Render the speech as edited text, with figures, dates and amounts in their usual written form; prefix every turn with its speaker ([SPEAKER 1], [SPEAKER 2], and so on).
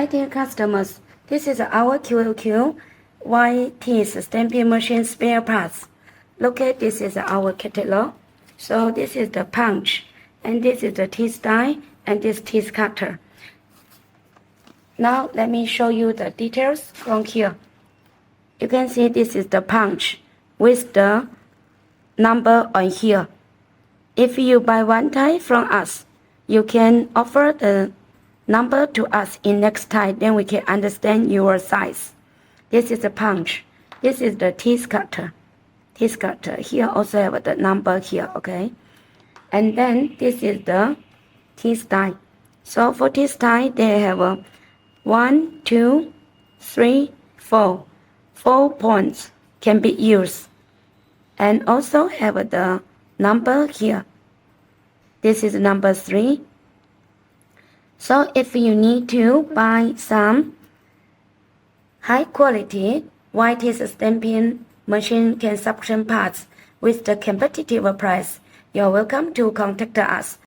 [SPEAKER 1] Hi dear customers, this is our QOQ white teeth stamping machine spare parts. Look at this is our catalog. So this is the punch, and this is the teeth die, and this teeth cutter. Now let me show you the details from here. You can see this is the punch with the number on here. If you buy one tie from us, you can offer the number to us in next time, then we can understand your size. This is the punch. This is the teeth cutter. Teeth cutter. Here also have the number here, okay? And then this is the teeth die. So for teeth die, they have a 1, 2, 3, 4. 4 points can be used. And also have the number here. This is number 3. So if you need to buy some high quality white teeth stamping machine construction parts with the competitive price, you're welcome to contact us.